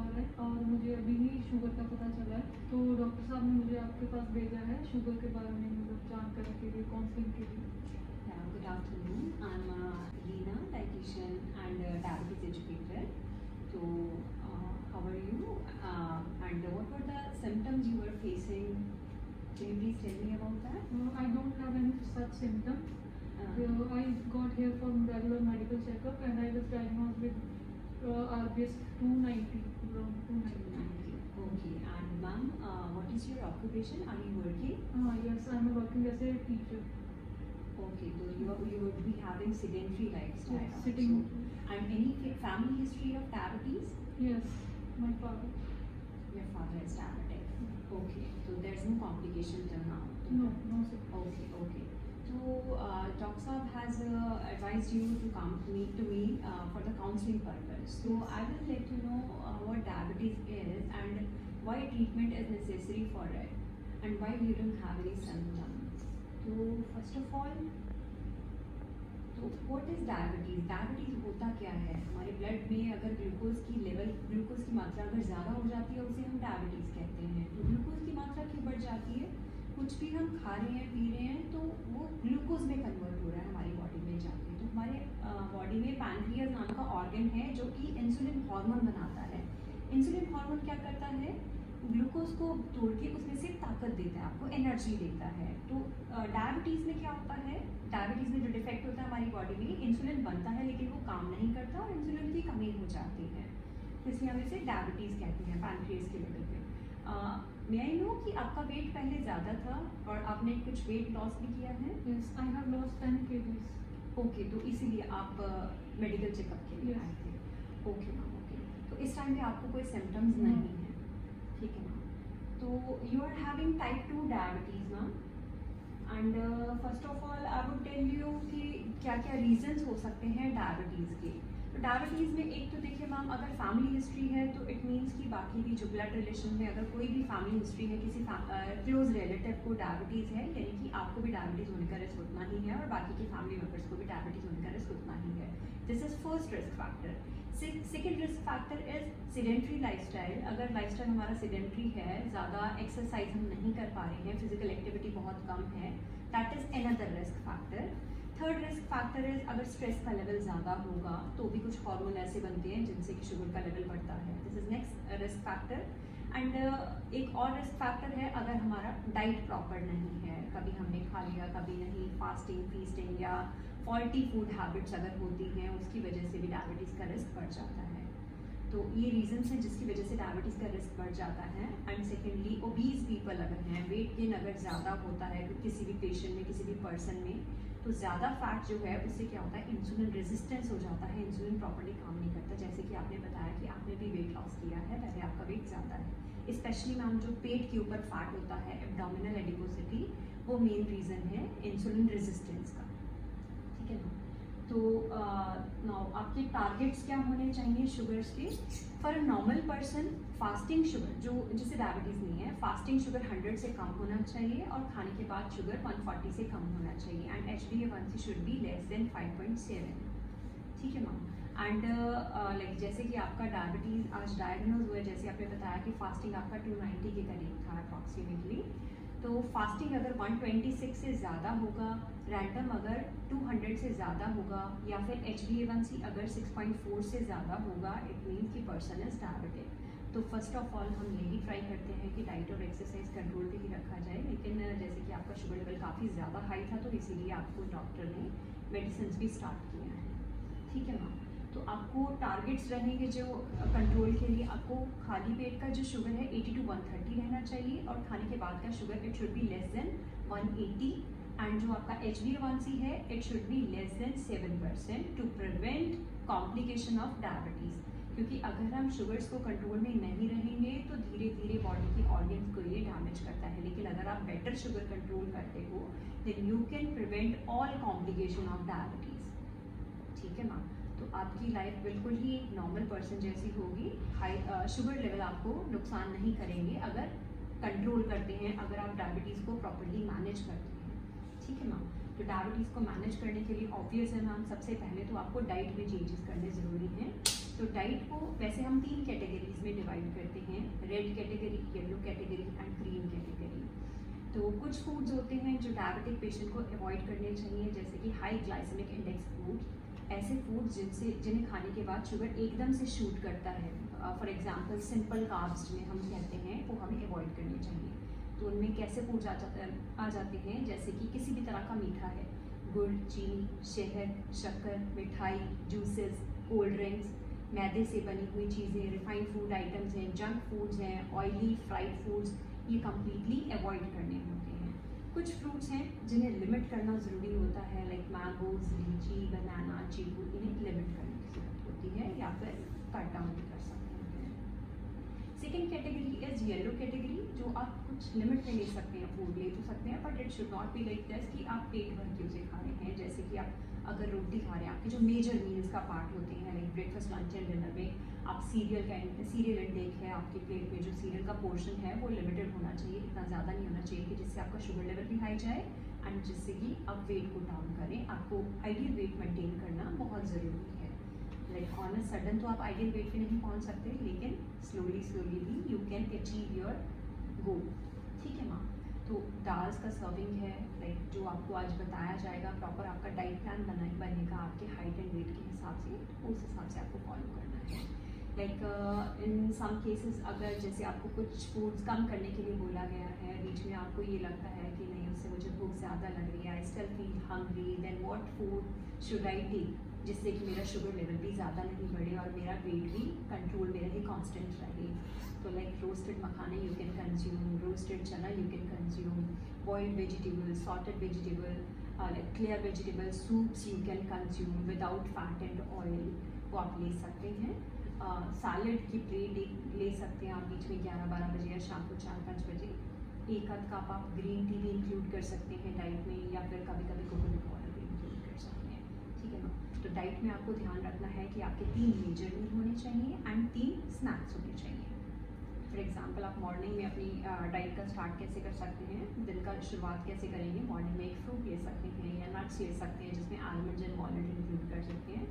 रहा है और मुझे अभी ही शुगर का पता चला है, तो डॉक्टर साहब ने मुझे आपके पास भेजा है शुगर के बारे में मतलब जानकारी के लिए, काउंसलिंग के लिए। Good afternoon. I'm Leena, dietitian and diabetes educator. So, how are you? And what were the symptoms you were facing? Can you please tell me about that? I don't have any such symptoms. I got here for regular medical checkup and I was diagnosed with RBS 290, around 290. Okay. And ma'am, what is your occupation? Are you working? Yes, I'm working as a teacher. Okay. So you would be having sedentary lifestyle. Yes, sitting. Also. And any family history of diabetes? Yes, my father. Your father is diabetic. Okay. So there's no complication till now. No, sir. Okay. So Doc Saab has advised you to come to me for the counseling purpose. So I will let you know what diabetes is and why treatment is necessary for it and why you don't have any symptoms. So first of all, तो what is diabetes? Diabetes होता क्या है? हमारे blood में अगर glucose की मात्रा अगर ज़्यादा हो जाती है उसे हम डायबिटीज़ कहते हैं। तो ग्लूकोज की मात्रा क्यों बढ़ जाती है? कुछ भी हम खा रहे हैं पी रहे हैं तो वो ग्लूकोज में कन्वर्ट हो रहा है हमारी बॉडी में जाके। तो हमारे बॉडी में पैनक्रियाज नाम का ऑर्गन है जो कि इंसुलिन हार्मोन बनाता है। इंसुलिन हार्मोन क्या करता है? ग्लूकोज को तोड़ के उसमें से ताकत देता है, आपको एनर्जी देता है। तो डायबिटीज़ में क्या होता है? डायबिटीज़ में जो डिफेक्ट होता है हमारी बॉडी में, इंसुलिन बनता है लेकिन वो काम नहीं करता और इंसुलिन की कमी हो जाती है, इसलिए हम इसे डायबिटीज़ कहते हैं पैनक्रियाज के लेवल पे। मैं आई नो कि आपका वेट पहले ज़्यादा था और आपने कुछ वेट लॉस भी किया है? Yes, I have lost 10 kgs. Okay, तो इसीलिए आप मेडिकल चेकअप के लिए आए थे। Okay ma'am, okay. तो इस टाइम पे आपको कोई सिम्टम्स नहीं है, ठीक है मैम। तो you are having type 2 diabetes ma'am and first of all I would tell you कि क्या क्या रीजंस हो सकते हैं डायबिटीज़ के। तो डायबिटीज़ में एक तो देखिए मैम, अगर फैमिली हिस्ट्री है तो इट मीन्स कि बाकी भी जो ब्लड रिलेशन में अगर कोई भी फैमिली हिस्ट्री है, किसी क्लोज रिलेटिव को डायबिटीज़ है, यानी कि आपको भी डायबिटीज़ होने का रिस्क उतना ही है और बाकी के फैमिली मेम्बर्स को भी डायबिटीज़ होने का रिस्क उतना ही है। This is first risk factor. Second risk factor is sedentary lifestyle. अगर लाइफस्टाइल हमारा सिडेंट्री है, ज़्यादा एक्सरसाइज हम नहीं कर पा रहे हैं, फिजिकल एक्टिविटी बहुत कम है, that is another risk factor. Third risk factor is अगर स्ट्रेस का लेवल ज़्यादा होगा तो भी कुछ हार्मोन ऐसे बनते हैं जिनसे कि शुगर का लेवल बढ़ता है, this is next risk factor. And एक और रिस्क फैक्टर है अगर हमारा डाइट प्रॉपर नहीं है, कभी हमने खा लिया कभी नहीं, फास्टिंग फीस्टिंग या फॉल्टी फूड हैबिट्स अगर होती हैं उसकी वजह से भी डायबिटीज़ का रिस्क बढ़ जाता है। तो ये रीजंस हैं जिसकी वजह से डायबिटीज़ का रिस्क बढ़ जाता है। एंड सेकेंडली ओबीज पीपल अगर हैं, वेट गेन अगर ज़्यादा होता है किसी भी पेशेंट में, किसी भी पर्सन में, तो ज़्यादा फैट जो है उससे क्या होता है, इंसुलिन रेजिस्टेंस हो जाता है, इंसुलिन प्रॉपर्ली काम नहीं करता। जैसे कि आपने बताया कि आपने भी वेट लॉस किया है, पहले आपका वेट ज़्यादा है, स्पेशली मैम जो पेट के ऊपर फैट होता है, एब्डोमिनल एडिपोसिटी, वो मेन रीज़न है इंसुलिन रेजिस्टेंस का, ठीक है ना। तो नाउ आपके टारगेट्स क्या होने चाहिए शुगर्स के? For a normal person fasting sugar, जो जिसे डायबिटीज़ नहीं है, फास्टिंग शुगर 100 से कम होना चाहिए और खाने के बाद शुगर 140 से कम होना चाहिए and HbA1c should be less then 5.7, ठीक है मैम। एंड लाइक जैसे कि आपका डायबिटीज़ आज डायग्नोज हुआ है, जैसे आपने बताया कि फास्टिंग आपका 290 के करीब था अप्रॉक्सीमेटली, तो फास्टिंग अगर 126 से ज़्यादा होगा, रैंडम अगर 200 से ज़्यादा होगा या फिर HbA1c अगर 6.4 से ज़्यादा होगा, इट मीन्स कि पर्सन इज डायबिटिक। तो फर्स्ट ऑफ ऑल हम यही ट्राई करते हैं कि डाइट और एक्सरसाइज कंट्रोल पे ही रखा जाए, लेकिन जैसे कि आपका शुगर लेवल काफ़ी ज़्यादा हाई था तो इसीलिए आपको डॉक्टर ने मेडिसिन भी स्टार्ट किया है, ठीक है मैम। तो आपको टारगेट्स रहेंगे जो कंट्रोल के लिए, आपको खाली पेट का जो शुगर है 80 to 130 रहना चाहिए और खाने के बाद का sugar it should be less than 180 and जो आपका HbA1c है it should be less than 7% to prevent complication of diabetes. क्योंकि अगर हम शुगर्स को कंट्रोल में नहीं रहेंगे तो धीरे धीरे बॉडी के ऑर्गन्स को ये डैमेज करता है, लेकिन अगर आप बेटर शुगर कंट्रोल करते हो then you can prevent all complication of diabetes, ठीक है मैम। तो आपकी लाइफ बिल्कुल ही नॉर्मल पर्सन जैसी होगी, हाई शुगर लेवल आपको नुकसान नहीं करेंगे अगर कंट्रोल करते हैं, अगर आप डायबिटीज़ को प्रॉपर्ली मैनेज करते हैं, ठीक है मैम। तो डायबिटीज़ को मैनेज करने के लिए ऑब्वियस है मैम, सबसे पहले तो आपको डाइट में चेंजेस करने ज़रूरी हैं। तो डाइट को वैसे हम 3 कैटेगरीज में डिवाइड करते हैं, red category, yellow category and green category. तो कुछ फूड्स होते हैं जो डायबिटिक पेशेंट को अवॉइड करने चाहिए, जैसे कि हाई ग्लाइसेमिक इंडेक्स फूड, ऐसे फूड्स जिन्हें खाने के बाद शुगर एकदम से शूट करता है। फॉर एग्जांपल सिंपल कार्ब्स जिन्हें हम कहते हैं वो हमें अवॉइड करने चाहिए। तो उनमें कैसे फूड्स आ जाते हैं, जैसे कि किसी भी तरह का मीठा है, गुड़, चीनी, शहद, शक्कर, मिठाई, जूसेस, कोल्ड ड्रिंक्स, मैदे से बनी हुई चीज़ें, रिफाइंड फूड आइटम्स हैं, जंक फूड्स हैं, ऑयली फ्राइड फूड्स, ये कम्प्लीटली अवॉइड करने होते हैं। कुछ फ्रूट्स हैं जिन्हें लिमिट करना ज़रूरी होता है, लाइक मैंगोज, लीची, बनाना, चीकू, इन्हें लिमिट करने की ज़रूरत होती है या फिर कट डाउन भी कर सकते हैं। Second category is yellow category, जो आप कुछ लिमिट में ले सकते हैं, फूड ले तो सकते हैं, but it should not be like this कि आप पेट भर के उसे खा रहे हैं। जैसे कि आप अगर रोटी खा रहे हैं, आपके जो मेजर मील्स का पार्ट होते हैं, like breakfast, lunch and dinner में आप सीरियल इंटेक है, आपके प्लेट में जो सीरियल का पोर्शन है वो लिमिटेड होना चाहिए, इतना ज़्यादा नहीं होना चाहिए कि जिससे आपका शुगर लेवल भी हाई जाए एंड जिससे कि आप वेट को डाउन करें। आपको आइडियल वेट मेंटेन करना बहुत ज़रूरी है। लाइक ऑन अ सडन तो आप आइडियल वेट पे नहीं पहुंच सकते, लेकिन स्लोली भी you can achieve your goal. ठीक है माँ। तो दाल्स का सर्विंग है, लाइक जो आपको आज बताया जाएगा, प्रॉपर आपका डाइट प्लान बनेगा आपके हाइट एंड वेट के हिसाब से, उस हिसाब से आपको फॉलो करना है। लाइक इन सम केसेस अगर जैसे आपको कुछ फूड्स कम करने के लिए बोला गया है, बीच में आपको ये लगता है कि नहीं उससे मुझे भूख ज़्यादा लग रही है, I still feel hungry, then what food should I take जिससे कि मेरा शुगर लेवल भी ज़्यादा नहीं बढ़े और मेरा वेट भी कंट्रोल में रहे, कांस्टेंट रहे। तो like roasted makhane you can consume, roasted chana you can consume, boiled vegetable, sauteed vegetable, like clear vegetable soups you can consume without fat and oil, वो आप ले सकते हैं। सैलड की प्लेट ले सकते हैं आप बीच में 11-12 बजे या शाम को 4-5 बजे। एक आध कप आप ग्रीन टी भी इंक्लूड कर सकते हैं डाइट में, या फिर कभी कभी कोकोनट वाटर भी इंक्लूड कर सकते हैं। ठीक है ना। तो डाइट में आपको ध्यान रखना है कि आपके 3 मेजर मील होने चाहिए एंड 3 स्नैक्स होने चाहिए। फॉर एग्जांपल आप मॉर्निंग में अपनी डाइट का स्टार्ट कैसे कर सकते हैं, दिन का शुरुआत कैसे करेंगे, मॉर्निंग में एक फ्रूट ले सकते हैं या नट्स ले सकते हैं जिसमें आलमंड्स एंड वॉलनट इंक्लूड कर सकते हैं।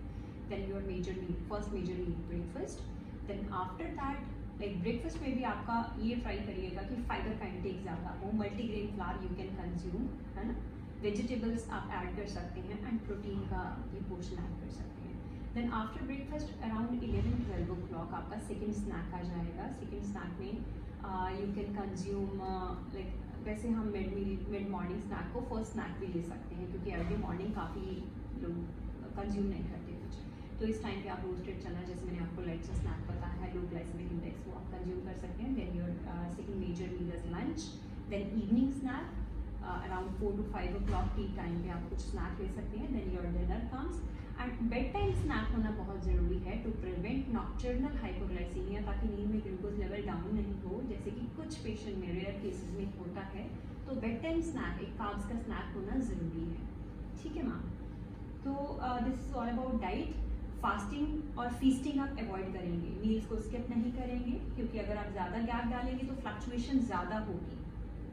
Then your major meal, first major meal breakfast. Then after that like breakfast में भी आपका ये ट्राई करिएगा कि फाइबर का इंटेक ज़्यादा हो, multigrain flower you can consume, है ना, वेजिटेबल्स आप ऐड कर सकते हैं एंड प्रोटीन का ये पोर्शन ऐड कर सकते हैं। Then after breakfast around 11-12 o'clock आपका सेकेंड स्नैक आ जाएगा। सेकेंड स्नैक में यू कैन कंज्यूम लाइक, वैसे हम मिड मॉर्निंग स्नैक को फर्स्ट स्नैक भी ले सकते हैं क्योंकि अर्ली मॉर्निंग काफ़ी लोग कंज्यूम नहीं करते कुछ, तो इस टाइम पे आप रोस्टेड चना, जैसे मैंने आपको लाइट सा स्नैक बताया है, लो ग्लाइसेमिक इंडेक्स, वो आप कंज्यूम कर सकते हैं। Then your second major meal is lunch. Then evening snack around 4 to 5 o'clock tea time पे आप कुछ स्नैक ले सकते हैं। Then your dinner comes and bed time snack होना बहुत ज़रूरी है टू प्रिवेंट नॉक्टर्नल हाइपोग्लाइसीमिया, ताकि नींद में ग्लूकोज लेवल डाउन नहीं हो, जैसे कि कुछ पेशेंट में रेयर केसेस में होता है। तो बेड टाइम स्नैक, एक कार्ब्स का स्नैक होना ज़रूरी है। ठीक है मैम। तो this is all about diet. Fasting और फीस्टिंग आप अवॉइड करेंगे, मील्स को स्किप नहीं करेंगे, क्योंकि अगर आप ज़्यादा गैप डालेंगे तो फ्लक्चुएशन ज़्यादा होगी।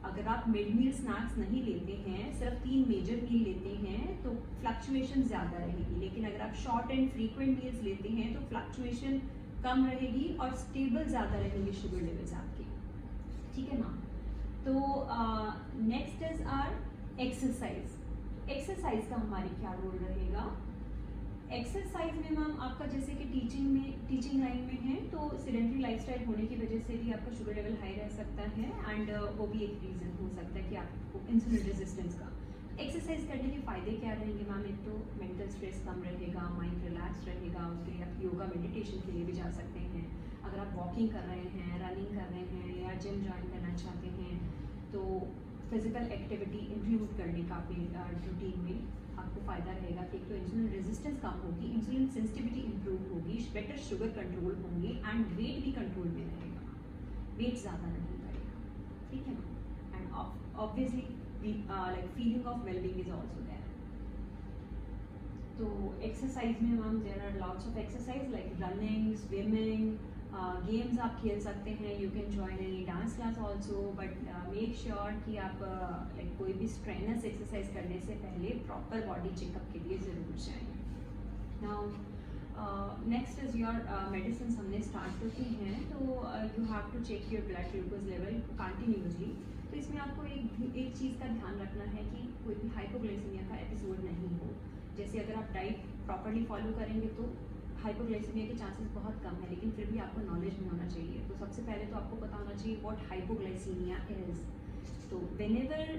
अगर आप मिड मील स्नैक्स नहीं लेते हैं, सिर्फ 3 मेजर मील लेते हैं, तो फ्लक्चुएशन ज़्यादा रहेगी। लेकिन अगर आप शॉर्ट एंड फ्रीक्वेंट मील्स लेते हैं तो फ्लक्चुएशन कम रहेगी और स्टेबल ज़्यादा रहेंगे शुगर लेवल्स आपके। ठीक है मैम। तो next is our exercise. Exercise का हमारी क्या रोल रहेगा? एक्सरसाइज में मैम आपका जैसे कि टीचिंग लाइन में है तो सेडेंटरी लाइफस्टाइल होने की वजह से भी आपका शुगर लेवल हाई रह सकता है एंड वो भी एक रीज़न हो सकता है कि आपको इंसुलिन रेजिस्टेंस का। एक्सरसाइज करने के फ़ायदे क्या रहेंगे मैम? एक तो मेंटल स्ट्रेस कम रहेगा, माइंड रिलैक्स रहेगा, उसके लिए आप योगा मेडिटेशन के लिए भी जा सकते हैं। अगर आप वॉकिंग कर रहे हैं, रनिंग कर रहे हैं या जिम ज्वाइन करना चाहते हैं तो फिजिकल एक्टिविटी इंक्लूड करने का अपने रूटीन में आपको फ़ायदा रहेगा कि एक तो इंसुलिन रेजिस्टेंस कम होगी, इंसुलिन सेंसिटिविटी इंप्रूव होगी, बेटर शुगर कंट्रोल होंगे एंड वेट भी कंट्रोल में रहेगा, वेट ज़्यादा नहीं बढ़ेगा। ठीक है ना। And obviously like feeling of wellbeing is also there. तो एक्सरसाइज में ma'am there are lots of exercise like running, swimming, games आप खेल सकते हैं, you can join any dance class also, but make sure कि आप लाइक कोई भी स्ट्रेनस एक्सरसाइज करने से पहले प्रॉपर बॉडी चेकअप के लिए ज़रूर जाएं। Now next is your medicine हमने स्टार्ट कर दी हैं, तो you have to check your blood glucose level continuously. तो इसमें आपको एक चीज़ का ध्यान रखना है कि कोई भी हाइपोग्लाइसीमिया का एपिसोड नहीं हो। जैसे अगर आप डाइट प्रॉपर्ली फॉलो करेंगे तो हाइपोग्लाइसीमिया के चांसेस बहुत कम है, लेकिन फिर भी आपको नॉलेज में होना चाहिए। तो सबसे पहले तो आपको पता होना चाहिए व्हाट हाइपोग्लाइसीमिया इज। तो whenever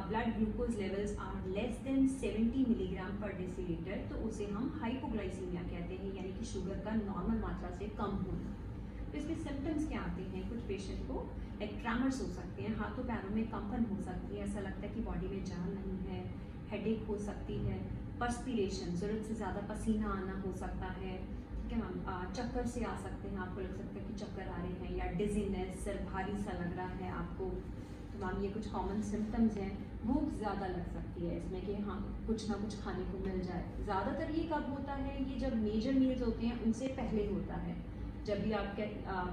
blood glucose levels are less than 70 milligram per decilitre, तो उसे हम हाइपोग्लाइसीमिया कहते हैं, यानी कि शुगर का नॉर्मल मात्रा से कम होना। तो इसमें सिम्टम्स क्या आते हैं? कुछ पेशेंट को एक ट्रैमर्स हो सकते हैं, हाथों पैरों में कंपन हो सकती है, ऐसा लगता है कि बॉडी में जान नहीं है, हेडेक हो सकती है, पर्स्पिरेशन ज़रूरत से ज़्यादा पसीना आना हो सकता है, ठीक है मैम। चक्कर से आ सकते हैं, आपको लग सकता है कि चक्कर आ रहे हैं, या डिजीनेस, सिर भारी सा लग रहा है आपको। तो मैम ये कुछ कॉमन सिम्टम्स हैं। भूख ज़्यादा लग सकती है इसमें कि हाँ कुछ ना कुछ खाने को मिल जाए। ज़्यादातर ये कब होता है? ये जब मेजर मील्स होते हैं उनसे पहले होता है, जब भी आप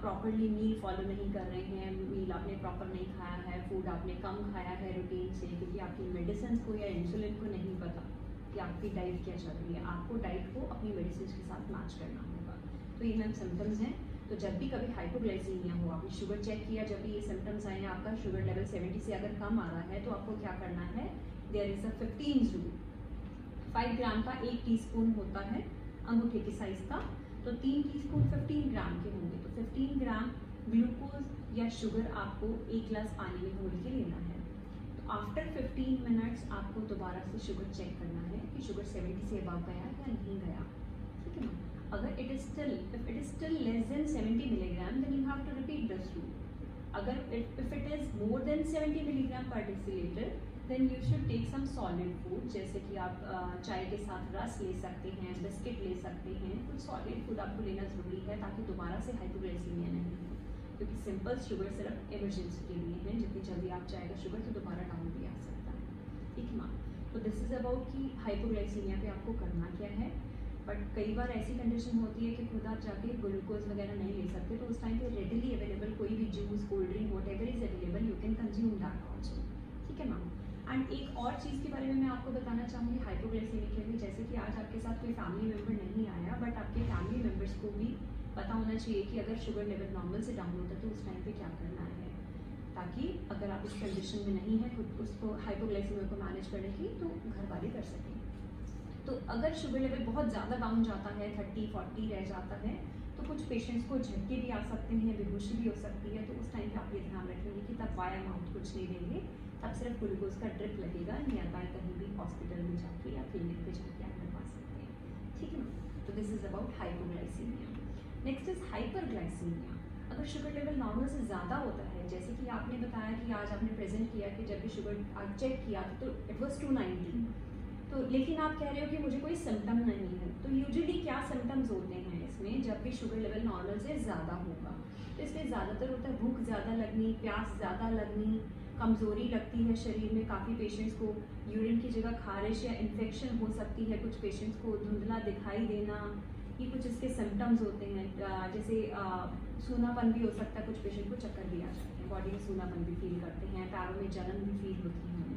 प्रॉपरली मील फॉलो नहीं कर रहे हैं, मील आपने प्रॉपर नहीं खाया है, फूड आपने कम खाया है रूटीन से, क्योंकि आपकी मेडिसिन को या इंसुलिन को नहीं पता कि आपकी डाइट क्या चल रही है। आपको डाइट को अपनी मेडिसिन के साथ मैच करना होगा। तो ये मैम सिम्टम्स हैं। तो जब भी कभी हाइपोग्लाइसीमिया हो, आपने शुगर चेक किया, जब भी ये सिम्टम्स आए हैं, आपका शुगर लेवल 70 से अगर कम आ रहा है, तो आपको क्या करना है? There is a 15 rule. 5 gram का 1 टीस्पून होता है, अंगूठे के साइज का, तो 3 टीस्पून 15 ग्राम के होंगे। तो 15 ग्राम ग्लूकोज या शुगर आपको 1 गिलास पानी में घोल के लेना है। तो आफ्टर 15 मिनट्स आपको दोबारा से शुगर चेक करना है कि शुगर 70 से अबव गया या नहीं गया, ठीक है ना। अगर it is still less than 70 milligram, then you have to repeat this rule. अगर if it is more than 70 milligram per decilitre, then you should take some solid food, जैसे कि आप चाय के साथ रस ले सकते हैं, बिस्किट ले सकते हैं। कुछ सॉलिड फूड आपको लेना ज़रूरी है ताकि दोबारा से हाइपोग्लाइसीमिया नहीं हो, क्योंकि सिंपल शुगर सिर्फ इमरजेंसी के लिए है। जितनी जल्दी आप चाहेगा शुगर तो दोबारा डाउन भी आ सकता है, ठीक है मैम। तो दिस इज़ अबाउट कि हाइपोग्लाइसीमिया पे आपको करना क्या है। बट कई बार ऐसी कंडीशन होती है कि खुद आप जाके ग्लूकोज वगैरह नहीं ले सकते, तो उस टाइम पे रेडिली अवेलेबल कोई भी juice, cold drink, what ever is available, you can consume that also, ठीक है मैम। एंड एक और चीज़ के बारे में मैं आपको बताना चाहूँगी हाइपोग्लाइसीमिया के लिए। जैसे कि आज आपके साथ कोई फैमिली मेम्बर नहीं आया, बट आपके फैमिली मेम्बर्स को भी पता होना चाहिए कि अगर शुगर लेवल नॉर्मल से डाउन होता है तो उस टाइम पे क्या करना है, ताकि अगर आप इस कंडीशन में नहीं है खुद उसको हाइपोग्लाइसीमिया को मैनेज करने की, तो घर वाले कर सकें। तो अगर शुगर लेवल बहुत ज़्यादा डाउन जाता है, 30-40 रह जाता है, तो कुछ पेशेंट्स को झटके भी आ सकते हैं, बेहोशी भी हो सकती है। तो उस टाइम पे आप ये ध्यान रखेंगे कि तब वाया माउथ कुछ नहीं देंगे, तब सिर्फ ग्लूकोज का ड्रिप लगेगा नियर बाय कहीं भी हॉस्पिटल में जाके या क्लिनिक पे जाके आप लगवा सकते हैं, ठीक है ना। तो this is about hypoglycaemia. Next is hyperglycaemia. अगर शुगर लेवल नॉर्मल से ज़्यादा होता है, जैसे कि आपने बताया कि आज आपने प्रेजेंट किया कि जब भी शुगर आप चेक किया तो इट वॉज 290, तो लेकिन आप कह रहे हो कि मुझे कोई सिम्टम नहीं है। तो यूजुअली क्या सिम्टम्स होते हैं इसमें जब भी शुगर लेवल नॉर्मल से ज़्यादा होगा? तो इसमें ज़्यादातर होता है भूख ज़्यादा लगनी, प्यास ज़्यादा लगनी, कमज़ोरी लगती है शरीर में। काफ़ी पेशेंट्स को यूरिन की जगह खारिश या इन्फेक्शन हो सकती है, कुछ पेशेंट्स को धुंधला दिखाई देना, ये कुछ इसके सिम्टम्स होते हैं। जैसे सूनापन भी हो सकता है, कुछ पेशेंट को चक्कर भी आ जाते हैं, बॉडी में सूनापन भी फील करते हैं, पैरों में जलन भी फील होती है।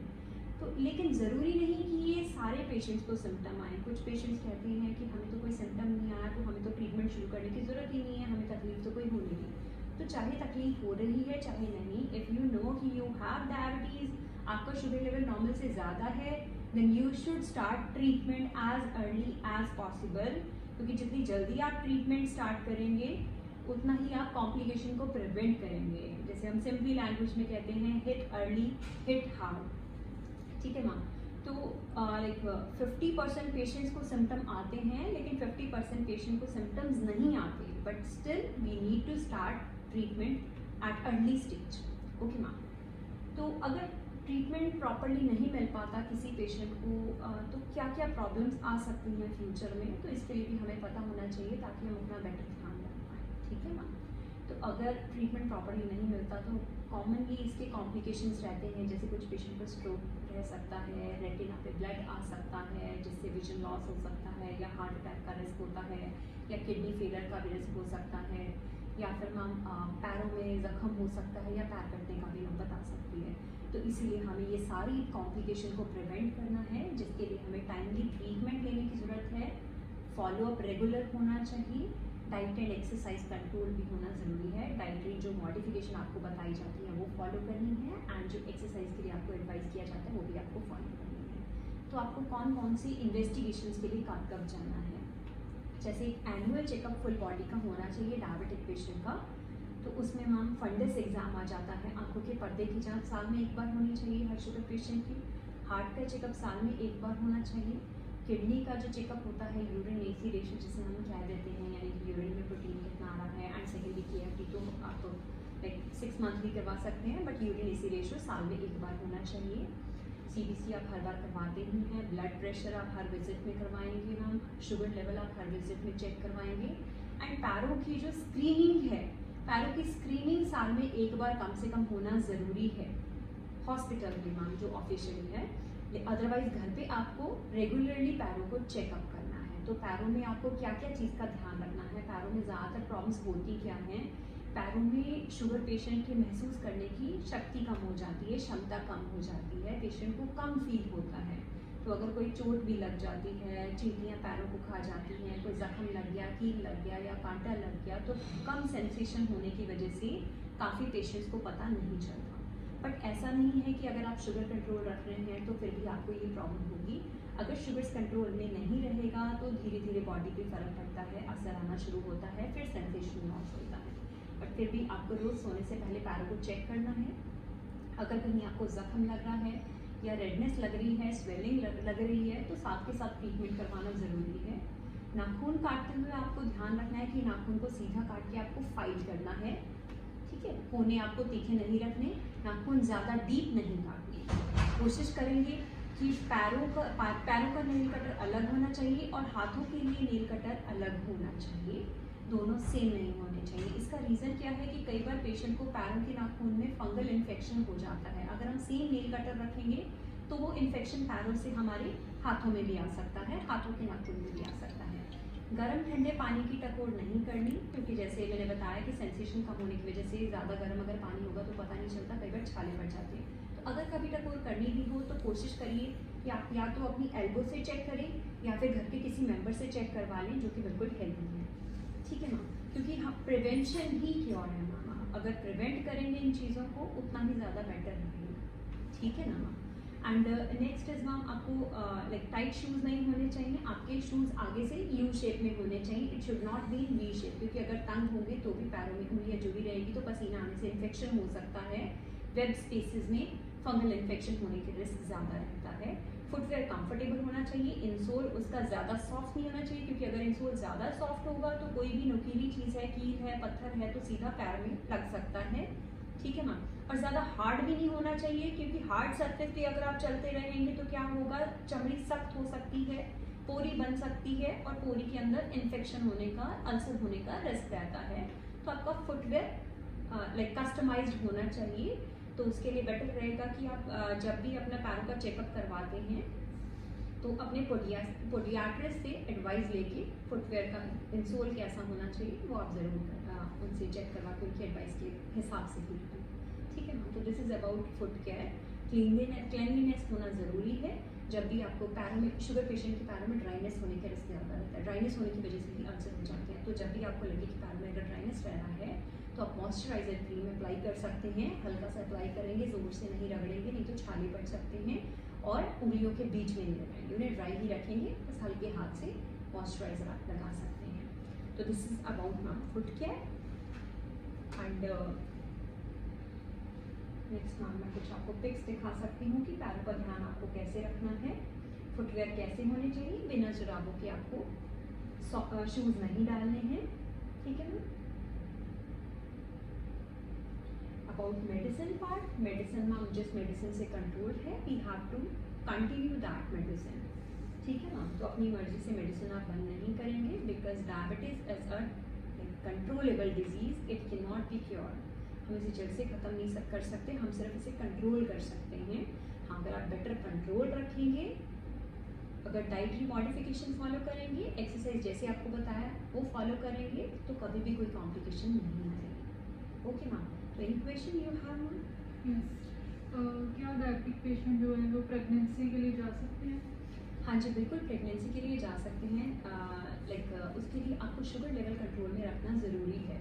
तो लेकिन ज़रूरी नहीं कि ये सारे पेशेंट्स को सिम्टम आए। कुछ पेशेंट्स कहते हैं कि हमें तो कोई सिम्टम नहीं आया, तो हमें तो ट्रीटमेंट शुरू करने की ज़रूरत ही नहीं है, हमें तकलीफ तो कोई हो नहीं। तो चाहे तकलीफ हो रही है चाहे नहीं, इफ़ यू नो कि यू हैव डायबिटीज़, आपका शुगर लेवल नॉर्मल से ज़्यादा है, then you should start treatment as early as possible, क्योंकि जितनी जल्दी आप ट्रीटमेंट स्टार्ट करेंगे उतना ही आप कॉम्प्लिकेशन को प्रिवेंट करेंगे। जैसे हम सिंपली लैंग्वेज में कहते हैं हिट अर्ली हिट हार्ड, ठीक है मैम। तो लाइक 50% पेशेंट्स को सिम्टम आते हैं, लेकिन 50% पेशेंट को सिम्टम्स नहीं आते, but still we need to start treatment at early stage, okay ma'am. तो अगर ट्रीटमेंट प्रॉपरली नहीं मिल पाता किसी पेशेंट को, तो क्या क्या प्रॉब्लम्स आ सकती हैं फ्यूचर में, तो इसके लिए भी हमें पता होना चाहिए ताकि हम अपना बेटर ध्यान रख पाएँ, ठीक है मैम। तो अगर ट्रीटमेंट प्रॉपरली नहीं मिलता तो कॉमनली इसके कॉम्प्लिकेशंस रहते हैं, जैसे कुछ पेशेंट को स्ट्रोक रह सकता है, रेटिना पे ब्लड आ सकता है जिससे विजन लॉस हो सकता है, या हार्ट अटैक का रिस्क होता है, या किडनी फेलियर का भी रिस्क हो सकता है, या फिर मैम पैरों में जख्म हो सकता है, या पैर कटने का भी नौबत आ सकती है। तो इसीलिए हमें ये सारी कॉम्प्लिकेशन को प्रिवेंट करना है, जिसके लिए हमें टाइमली ट्रीटमेंट लेने की ज़रूरत है, फॉलोअप रेगुलर होना चाहिए, डाइट एंड एक्सरसाइज कंट्रोल भी होना ज़रूरी है। डाइटरी जो मॉडिफिकेशन आपको बताई जाती है वो फॉलो करनी है, एंड जो एक्सरसाइज के लिए आपको एडवाइस किया जाता है वो भी आपको फॉलो करनी है। तो आपको कौन कौन सी इन्वेस्टिगेशंस के लिए कब कब जाना है, जैसे एक एनुअल चेकअप फुल बॉडी का होना चाहिए डायबिटिक पेशेंट का, तो उसमें मैम फंडस एग्जाम आ जाता है, आंखों के पर्दे की जांच साल में एक बार होनी चाहिए हर शुगर पेशेंट की, हार्ट का चेकअप साल में एक बार होना चाहिए, किडनी का जो चेकअप होता है यूरिन एसी रेशियो जिसे हम कह देते हैं, यानी कि यूरिन में प्रोटीन कितना आ रहा है, एंड सेकेंडली KFT तो आप लाइक 6 मंथली करवा सकते हैं, बट यूरिन एसी रेशियो साल में एक बार होना चाहिए। CBC आप हर बार करवाते ही हैं, ब्लड प्रेशर आप हर विजिट में करवाएंगे मैम, शुगर लेवल आप हर विजिट में चेक करवाएंगे, एंड पैरों की जो स्क्रीनिंग है, पैरों की स्क्रीनिंग साल में एक बार कम से कम होना ज़रूरी है हॉस्पिटल में मैम जो ऑफिशियली है, अदरवाइज घर पे आपको रेगुलरली पैरों को चेकअप करना है। तो पैरों में आपको क्या क्या चीज़ का ध्यान रखना है, पैरों में ज़्यादातर प्रॉब्लम्स होती क्या हैं, पैरों में शुगर पेशेंट के महसूस करने की शक्ति कम हो जाती है, क्षमता कम हो जाती है, पेशेंट को कम फील होता है। तो अगर कोई चोट भी लग जाती है, चींटियाँ पैरों को खा जाती हैं, कोई जख्म लग गया, कील लग गया या कांटा लग गया, तो कम सेंसेशन होने की वजह से काफ़ी पेशेंट्स को पता नहीं चलता। बट ऐसा नहीं है कि अगर आप शुगर कंट्रोल रख रहे हैं तो फिर भी आपको ये प्रॉब्लम होगी। अगर शुगर्स कंट्रोल में नहीं रहेगा तो धीरे धीरे बॉडी पे फर्क पड़ता है, असर आना शुरू होता है, फिर सेंसेशन लॉस होता है। बट फिर भी आपको रोज़ सोने से पहले पैरों को चेक करना है। अगर कहीं आपको जख्म लग रहा है या रेडनेस लग रही है, स्वेलिंग लग रही है, तो साथ के साथ ट्रीटमेंट करवाना ज़रूरी है। नाखून काटते हुए आपको ध्यान रखना है कि नाखून को सीधा काट के आपको फाइल करना है, ठीक है, कोने आपको तीखे नहीं रखने, नाखून ज़्यादा डीप नहीं काटने। कोशिश करेंगे कि पैरों का नेल कटर अलग होना चाहिए और हाथों के लिए नेल कटर अलग होना चाहिए, दोनों सेम नहीं होने चाहिए। इसका रीज़न क्या है कि कई बार पेशेंट को पैरों के नाखून में फंगल इन्फेक्शन हो जाता है। अगर हम सेम नेल कटर रखेंगे तो वो इन्फेक्शन पैरों से हमारे हाथों में भी आ सकता है, हाथों के नाखून में भी आ सकता है। गर्म ठंडे पानी की टकोर नहीं करनी, क्योंकि जैसे मैंने बताया कि सेंसेशन कम होने की वजह से ज़्यादा गर्म अगर पानी होगा तो पता नहीं चलता, कई बार छाले पड़ जाते हैं। तो अगर कभी टकोर करनी भी हो तो कोशिश करिए कि आप या तो अपनी एल्बो से चेक करें या फिर घर के किसी मेंबर से चेक करवा लें जो कि बिल्कुल हेल्दी है, ठीक है मैम, क्योंकि हम प्रिवेंशन ही क्योर है मैम, अगर प्रिवेंट करेंगे इन चीज़ों को उतना ही ज़्यादा बेटर रहेगा, ठीक है ना ma'am. And next is ma'am आपको लाइक टाइट शूज़ नहीं होने चाहिए, आपके शूज़ आगे से यू शेप में होने चाहिए, it should not be in V shape, क्योंकि अगर तंग होंगे तो भी पैरों में उंगलियां जुड़ी रहेगी तो पसीना आने से इन्फेक्शन हो सकता है, वेब स्पेसेस में फंगल इन्फेक्शन होने की रिस्क ज़्यादा रहता है। फुटवेयर कंफर्टेबल होना चाहिए, इंसोल उसका ज़्यादा सॉफ्ट नहीं होना चाहिए, क्योंकि अगर इंसोल ज़्यादा सॉफ्ट होगा तो कोई भी नुकीली चीज़ है, कील है, पत्थर है, तो सीधा पैर में लग सकता है, ठीक है मैम। और ज़्यादा हार्ड भी नहीं होना चाहिए, क्योंकि हार्ड सरफेस पे अगर आप चलते रहेंगे तो क्या होगा, चमड़ी सख्त हो सकती है, पोरी बन सकती है और पोरी के अंदर इन्फेक्शन होने का, अल्सर होने का रिस्क रहता है। तो आपका फुटवेयर लाइक कस्टमाइज्ड होना चाहिए। तो उसके लिए बेटर रहेगा कि आप जब भी अपना पैरों का चेकअप करवाते हैं तो अपने पोडियाट्रिस्ट से एडवाइस लेके फुटवेयर का इंसोल कैसा होना चाहिए वो आप ज़रूर उनसे चेक करवा के उनकी एडवाइस के हिसाब से ही करें, ठीक है मैम। तो this is about foot care. Cleanliness होना ज़रूरी है। जब भी आपको पैरों में, शुगर पेशेंट के पैरों में ड्राइनेस होने का रिस्क ज़्यादा रहता है, ड्राइनेस होने की वजह से भी अल्सर हो जाते हैं। तो जब भी आपको लगे कि पैर में अगर ड्राइनेस रह रहा है तो आप मॉइस्चराइजर क्रीम अप्लाई कर सकते हैं, हल्का सा अप्लाई करेंगे, ज़ोर से नहीं रगड़ेंगे, नहीं तो छाले पड़ सकते हैं, और उंगलियों के बीच में नहीं लगाएंगे, उन्हें ड्राई ही रखेंगे, बस हल्के हाथ से मॉइस्चराइजर आप लगा सकते हैं। तो this is about ma'am foot care. And next ma'am मैं कुछ आपको पिक्स दिखा सकती हूँ कि पैरों का ध्यान आपको कैसे रखना है, फुटवेयर कैसे होने चाहिए, बिना जुराबों के आपको शूज़ नहीं डालने हैं, ठीक है ma'am. About medicine part, medicine ma'am जिस मेडिसिन से कंट्रोल है we have to continue that medicine, ठीक है मैम। तो अपनी मर्जी से मेडिसिन आप बंद नहीं करेंगे, because diabetes is a controllable disease, it can not be cure. हम इसे जड़ से ख़त्म नहीं कर सकते, हम सिर्फ इसे कंट्रोल कर सकते हैं। हाँ, अगर आप बेटर कंट्रोल रखेंगे, अगर डाइटरी मॉडिफिकेशन फॉलो करेंगे, एक्सरसाइज जैसे आपको बताया वो फॉलो करेंगे, तो कभी भी कोई कॉम्प्लिकेशन नहीं आएगी। ओके मैम, तो any question you have ma'am? Yes, क्या डायबिटिक पेशेंट जो है वो प्रेगनेंसी के लिए जा सकते हैं? हाँ जी, बिल्कुल प्रेगनेंसी के लिए जा सकते हैं। उसके लिए आपको शुगर लेवल कंट्रोल में रखना ज़रूरी है।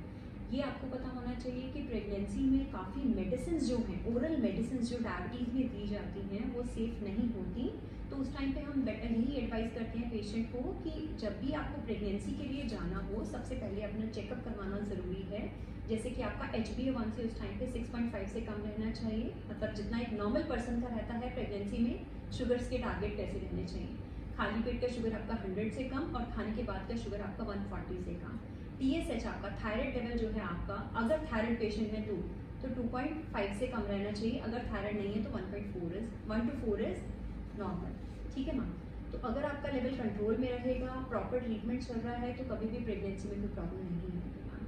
ये आपको पता होना चाहिए कि प्रेगनेंसी में काफ़ी मेडिसिन जो हैं, ओरल मेडिसिन जो डायबिटीज़ में दी जाती हैं, वो सेफ़ नहीं होती। तो उस टाइम पे हम बेटर यही एडवाइस करते हैं पेशेंट को कि जब भी आपको प्रेगनेंसी के लिए जाना हो, सबसे पहले अपना चेकअप करवाना ज़रूरी है। जैसे कि आपका HbA1c उस टाइम पे 6.5 से कम रहना चाहिए, मतलब जितना एक नॉर्मल पर्सन का रहता है प्रेगनेंसी में, शुगर्स के टारगेट कैसे रहने चाहिए। खाली पेट का शुगर आपका 100 से कम और खाने के बाद का शुगर आपका 140 से कम। TSH आपका थायराइड लेवल जो है आपका, अगर थायराइड पेशेंट है तो 2.5 से कम रहना चाहिए, अगर थायराइड नहीं है तो 1 to 4 इज नॉर्मल। ठीक है मैम। तो अगर आपका लेवल कंट्रोल में रहेगा, प्रॉपर ट्रीटमेंट चल रहा है, तो कभी भी प्रेगनेंसी में कोई प्रॉब्लम नहीं होगी ma'am.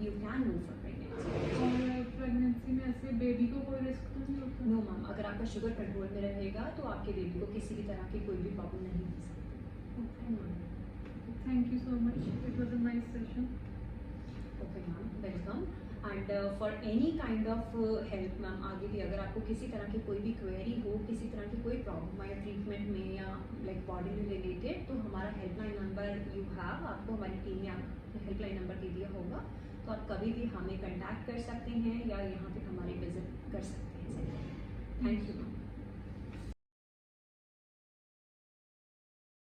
You can move for pregnancy. और प्रेगनेंसी में ऐसे बेबी को कोई रिस्क तो नहीं होता? नो मैम, अगर आपका शुगर कंट्रोल में रहेगा तो आपके बेबी को किसी भी तरह की कोई भी प्रॉब्लम नहीं हो सकती। Okay ma'am. Thank you so much. It was a nice session. Okay ma'am, welcome. And for any kind of help ma'am, आगे भी अगर आपको किसी तरह की कोई भी क्वेरी हो, किसी तरह की कोई प्रॉब्लम या ट्रीटमेंट में या लाइक बॉडी में रिलेटेड, तो हमारा हेल्पलाइन नंबर यू हैव, आपको हमारी टीम ने हेल्पलाइन नंबर दे दिया होगा, तो आप कभी भी हमें कंटैक्ट कर सकते हैं या यहाँ पे हमारे विजिट कर सकते हैं। Thank you ma'am.